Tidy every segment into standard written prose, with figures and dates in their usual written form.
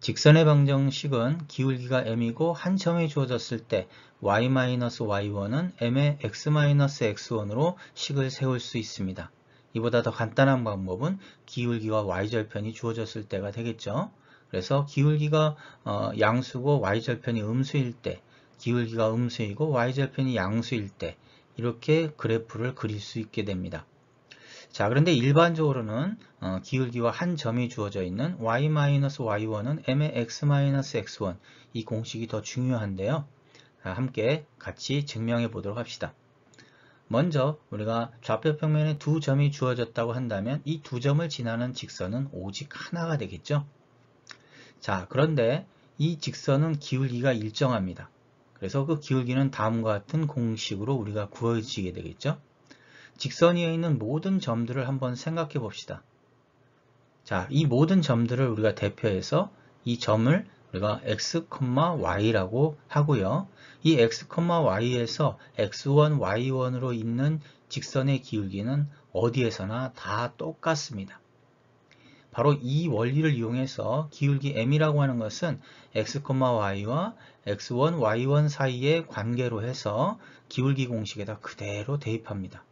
직선의 방정식은 기울기가 m이고 한 점이 주어졌을 때 y-y1은 m의 x-x1으로 식을 세울 수 있습니다. 이보다 더 간단한 방법은 기울기와 y절편이 주어졌을 때가 되겠죠. 그래서 기울기가 양수고 y절편이 음수일 때, 기울기가 음수이고 y절편이 양수일 때 이렇게 그래프를 그릴 수 있게 됩니다. 자, 그런데 일반적으로는 기울기와 한 점이 주어져 있는 y-y1은 m의 x-x1 이 공식이 더 중요한데요. 함께 같이 증명해 보도록 합시다. 먼저 우리가 좌표 평면에 두 점이 주어졌다고 한다면 이 두 점을 지나는 직선은 오직 하나가 되겠죠. 자, 그런데 이 직선은 기울기가 일정합니다. 그래서 그 기울기는 다음과 같은 공식으로 우리가 구해지게 되겠죠. 직선 위에 있는 모든 점들을 한번 생각해 봅시다. 자, 이 모든 점들을 우리가 대표해서 이 점을 우리가 x, y라고 하고요. 이 x, y에서 x1, y1으로 있는 직선의 기울기는 어디에서나 다 똑같습니다. 바로 이 원리를 이용해서 기울기 m이라고 하는 것은 x, y와 x1, y1 사이의 관계로 해서 기울기 공식에다 그대로 대입합니다.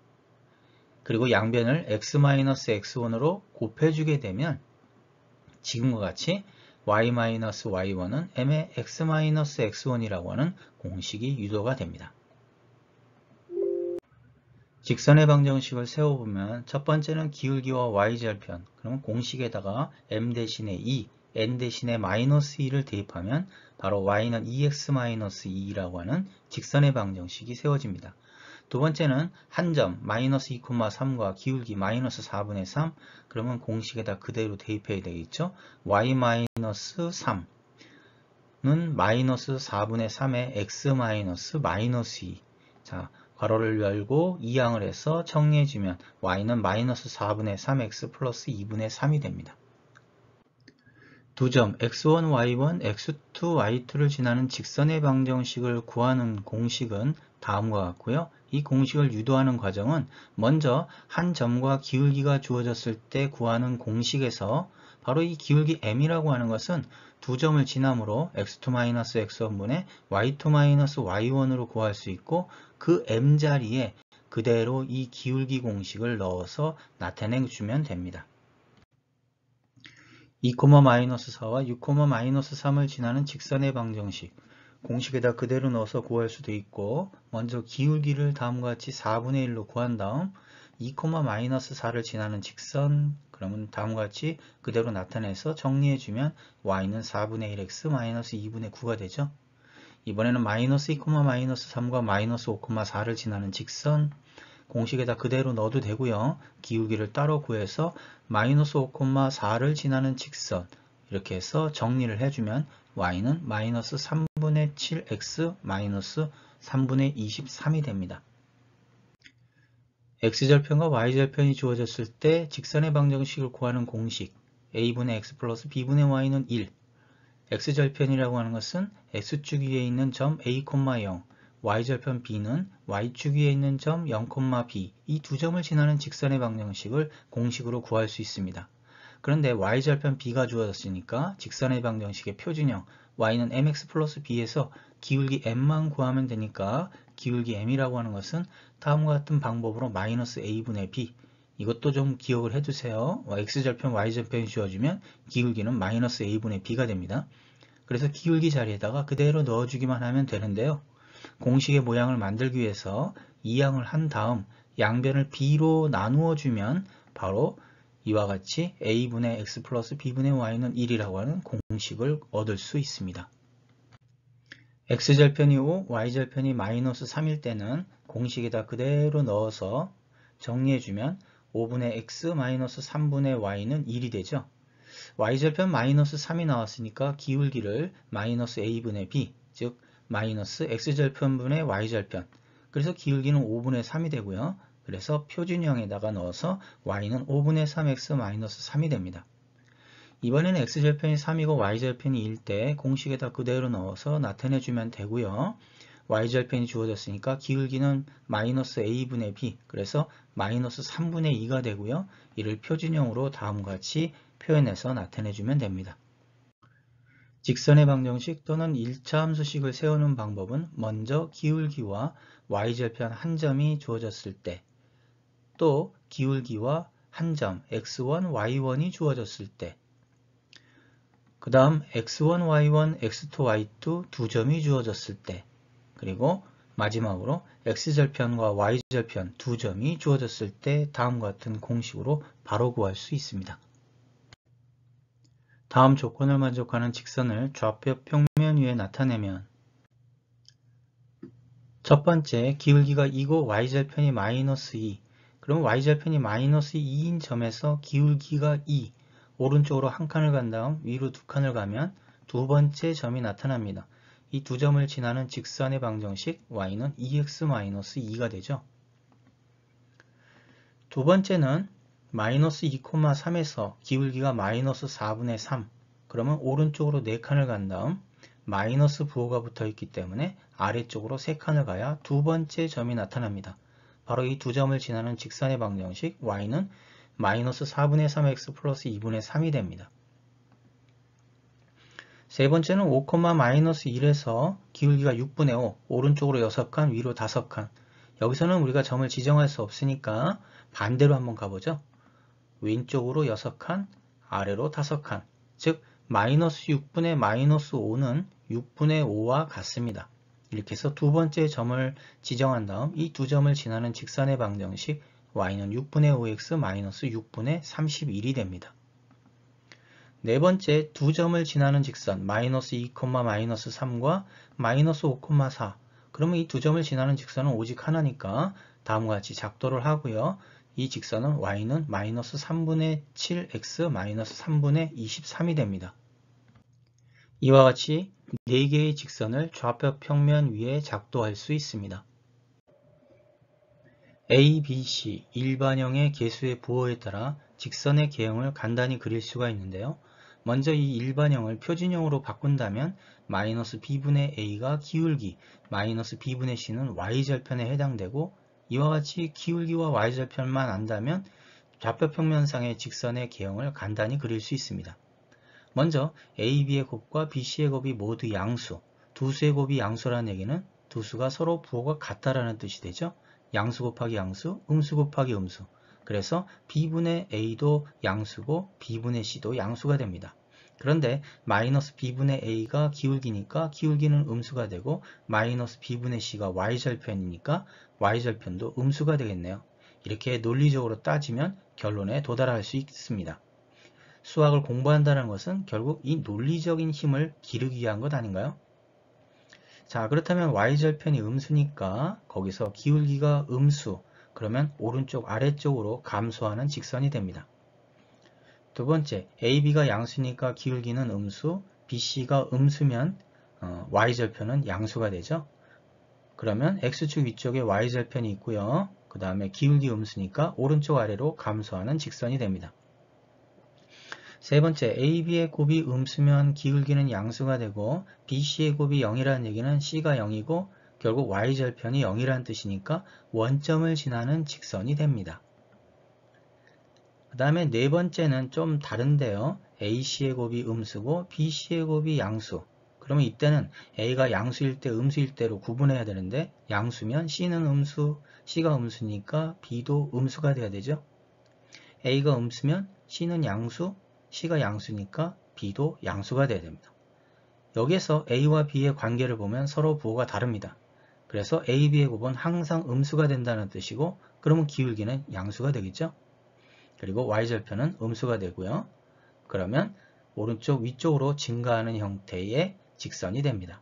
그리고 양변을 x-x1으로 곱해주게 되면 지금과 같이 y-y1은 m의 x-x1이라고 하는 공식이 유도가 됩니다. 직선의 방정식을 세워보면 첫 번째는 기울기와 y절편, 그러면 공식에다가 m 대신에 2, n 대신에 -2를 대입하면 바로 y는 2x-2라고 하는 직선의 방정식이 세워집니다. 두 번째는 한 점 -2,3과 기울기 -4분의 3, 그러면 공식에다 그대로 대입해야 되겠죠. y-3는 -4분의 3의 x--2. 자, 괄호를 열고 이항을 해서 정리해주면 y는 -4분의 3x 플러스 2분의 3이 됩니다. 두 점 x1, y1, x2, y2를 지나는 직선의 방정식을 구하는 공식은 다음과 같고요. 이 공식을 유도하는 과정은 먼저 한 점과 기울기가 주어졌을 때 구하는 공식에서 바로 이 기울기 m이라고 하는 것은 두 점을 지남으로 x2-x1분의 y2-y1으로 구할 수 있고 그 m 자리에 그대로 이 기울기 공식을 넣어서 나타내주면 됩니다. 2,-4와 6,-3을 지나는 직선의 방정식 공식에다 그대로 넣어서 구할 수도 있고 먼저 기울기를 다음과 같이 4분의 1로 구한 다음 2,-4를 지나는 직선 그러면 다음과 같이 그대로 나타내서 정리해주면 y는 4분의 1x -2분의 9가 되죠. 이번에는 -2,-3과 -5,4를 지나는 직선 공식에다 그대로 넣어도 되고요. 기울기를 따로 구해서 -5,4를 지나는 직선 이렇게 해서 정리를 해주면 y는 -3분의 7x -3분의 23이 됩니다. x절편과 y절편이 주어졌을 때 직선의 방정식을 구하는 공식 a분의 x 플러스 b분의 y는 1. x절편이라고 하는 것은 x축 위에 있는 점 a, 0 y절편 b는 y축 위에 있는 점 0, b 이 두 점을 지나는 직선의 방정식을 공식으로 구할 수 있습니다. 그런데 y절편 b가 주어졌으니까 직선의 방정식의 표준형 y는 mx 플러스 b에서 기울기 m만 구하면 되니까 기울기 m이라고 하는 것은 다음과 같은 방법으로 -a분의 b 이것도 좀 기억을 해두세요. x절편 y절편이 주어지면 기울기는 -a분의 b가 됩니다. 그래서 기울기 자리에다가 그대로 넣어주기만 하면 되는데요. 공식의 모양을 만들기 위해서 이항을 한 다음 양변을 b로 나누어 주면 바로 이와 같이 a분의 x 플러스 b분의 y는 1이라고 하는 공식을 얻을 수 있습니다. x절편이 5, y절편이 -3일 때는 공식에다 그대로 넣어서 정리해주면 5분의 x -3분의 y는 1이 되죠. y절편 -3이 나왔으니까 기울기를 -a분의 b, 즉 x절편분의 y절편 그래서 기울기는 5분의 3이 되고요. 그래서 표준형에다가 넣어서 y는 5분의 3x -3이 됩니다. 이번에는 x절편이 3이고 y절편이 1일 때 공식에다 그대로 넣어서 나타내주면 되고요. y절편이 주어졌으니까 기울기는 -a분의 b 그래서 -3분의 2가 되고요. 이를 표준형으로 다음과 같이 표현해서 나타내주면 됩니다. 직선의 방정식 또는 1차 함수식을 세우는 방법은 먼저 기울기와 y절편 한 점이 주어졌을 때, 또 기울기와 한 점 x1, y1이 주어졌을 때, 그 다음 x1, y1, x2, y2 두 점이 주어졌을 때, 그리고 마지막으로 x절편과 y절편 두 점이 주어졌을 때 다음과 같은 공식으로 바로 구할 수 있습니다. 다음 조건을 만족하는 직선을 좌표 평면 위에 나타내면 첫 번째 기울기가 2고 y절편이 마이너스 2, 그럼 y절편이 마이너스 2인 점에서 기울기가 2, 오른쪽으로 한 칸을 간 다음 위로 두 칸을 가면 두 번째 점이 나타납니다. 이 두 점을 지나는 직선의 방정식 y는 2x-2가 되죠. 두 번째는 마이너스 2,3에서 기울기가 마이너스 4분의 3, 그러면 오른쪽으로 4칸을 간 다음 마이너스 부호가 붙어 있기 때문에 아래쪽으로 3칸을 가야 두 번째 점이 나타납니다. 바로 이 두 점을 지나는 직선의 방정식 y는 마이너스 4분의 3x 플러스 2분의 3이 됩니다. 세 번째는 5, 마이너스 1에서 기울기가 6분의 5, 오른쪽으로 6칸, 위로 5칸. 여기서는 우리가 점을 지정할 수 없으니까 반대로 한번 가보죠. 왼쪽으로 6칸, 아래로 5칸. 즉 마이너스 6분의 마이너스 5는 6분의 5와 같습니다. 이렇게 해서 두 번째 점을 지정한 다음 이 두 점을 지나는 직선의 방정식 y는 6분의 5x 마이너스 6분의 31이 됩니다. 네 번째 두 점을 지나는 직선 마이너스 2, 마이너스 3과 마이너스 5, 4. 그러면 이 두 점을 지나는 직선은 오직 하나니까 다음과 같이 작도를 하고요. 이 직선은 y는 마이너스 3분의 7x 마이너스 3분의 23이 됩니다. 이와 같이 4개의 직선을 좌표 평면 위에 작도할 수 있습니다. A, B, C 일반형의 개수의 부호에 따라 직선의 개형을 간단히 그릴 수가 있는데요. 먼저 이 일반형을 표준형으로 바꾼다면 마이너스 b분의 a가 기울기, 마이너스 b분의 c는 y절편에 해당되고 이와 같이 기울기와 y절편만 안다면 좌표평면상의 직선의 개형을 간단히 그릴 수 있습니다. 먼저 AB의 곱과 BC의 곱이 모두 양수, 두 수의 곱이 양수라는 얘기는 두 수가 서로 부호가 같다라는 뜻이 되죠. 양수 곱하기 양수, 음수 곱하기 음수. 그래서 B분의 A도 양수고 B분의 C도 양수가 됩니다. 그런데 마이너스 B분의 A가 기울기니까 기울기는 음수가 되고 마이너스 B분의 C가 Y절편이니까 Y절편도 음수가 되겠네요. 이렇게 논리적으로 따지면 결론에 도달할 수 있습니다. 수학을 공부한다는 것은 결국 이 논리적인 힘을 기르기 위한 것 아닌가요? 자, 그렇다면 y절편이 음수니까 거기서 기울기가 음수, 그러면 오른쪽 아래쪽으로 감소하는 직선이 됩니다. 두 번째, AB가 양수니까 기울기는 음수, BC가 음수면 y절편은 양수가 되죠. 그러면 x축 위쪽에 y절편이 있고요. 그 다음에 기울기 음수니까 오른쪽 아래로 감소하는 직선이 됩니다. 세 번째, AB의 곱이 음수면 기울기는 양수가 되고 BC의 곱이 0이라는 얘기는 C가 0이고 결국 Y절편이 0이라는 뜻이니까 원점을 지나는 직선이 됩니다. 그 다음에 네 번째는 좀 다른데요. AC의 곱이 음수고 BC의 곱이 양수. 그러면 이때는 A가 양수일 때 음수일 때로 구분해야 되는데 양수면 C는 음수, C가 음수니까 B도 음수가 돼야 되죠. A가 음수면 C는 양수, C가 양수니까 B도 양수가 돼야 됩니다. 여기에서 A와 B의 관계를 보면 서로 부호가 다릅니다. 그래서 A, B의 곱은 항상 음수가 된다는 뜻이고 그러면 기울기는 양수가 되겠죠. 그리고 Y절편은 음수가 되고요. 그러면 오른쪽 위쪽으로 증가하는 형태의 직선이 됩니다.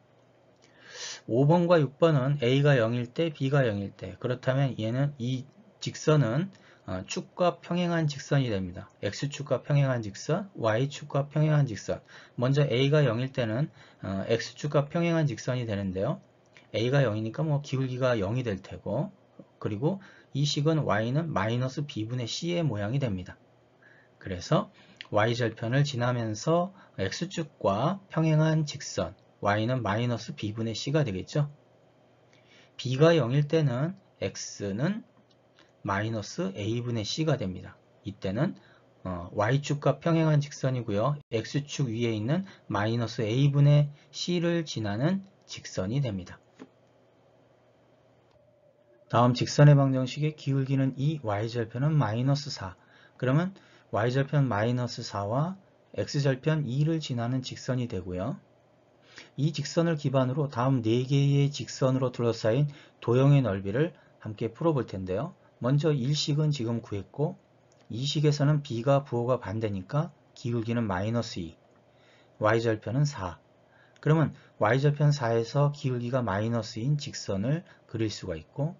5번과 6번은 A가 0일 때 B가 0일 때 그렇다면 얘는 이 직선은 축과 평행한 직선이 됩니다. X축과 평행한 직선, Y축과 평행한 직선. 먼저 A가 0일 때는 X축과 평행한 직선이 되는데요. A가 0이니까 뭐 기울기가 0이 될 테고 그리고 이 식은 Y는 마이너스 B분의 C의 모양이 됩니다. 그래서 Y절편을 지나면서 X축과 평행한 직선 Y는 마이너스 B분의 C가 되겠죠. B가 0일 때는 X는 마이너스 A분의 C가 됩니다. 이때는 y축과 평행한 직선이고요. x축 위에 있는 마이너스 a분의 c를 지나는 직선이 됩니다. 다음 직선의 방정식의 기울기는 2, y절편은 마이너스 4. 그러면 y절편 마이너스 4와 x절편 2를 지나는 직선이 되고요. 이 직선을 기반으로 다음 4개의 직선으로 둘러싸인 도형의 넓이를 함께 풀어볼 텐데요. 먼저 1식은 지금 구했고 2식에서는 b가 부호가 반대니까 기울기는 마이너스 2, y절편은 4. 그러면 y절편 4에서 기울기가 마이너스인 직선을 그릴 수가 있고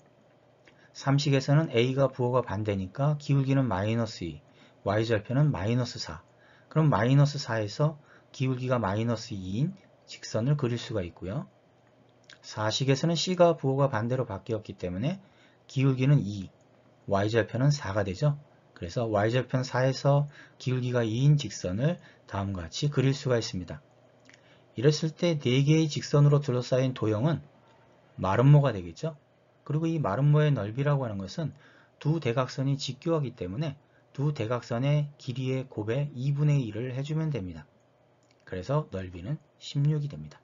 3식에서는 a가 부호가 반대니까 기울기는 마이너스 2, y절편은 마이너스 4. 그럼 마이너스 4에서 기울기가 마이너스 2인 직선을 그릴 수가 있고요. 4식에서는 c가 부호가 반대로 바뀌었기 때문에 기울기는 2, y절편은 4가 되죠. 그래서 y절편 4에서 기울기가 2인 직선을 다음과 같이 그릴 수가 있습니다. 이랬을 때 4개의 직선으로 둘러싸인 도형은 마름모가 되겠죠. 그리고 이 마름모의 넓이라고 하는 것은 두 대각선이 직교하기 때문에 두 대각선의 길이의 곱의 2분의 1을 해주면 됩니다. 그래서 넓이는 16이 됩니다.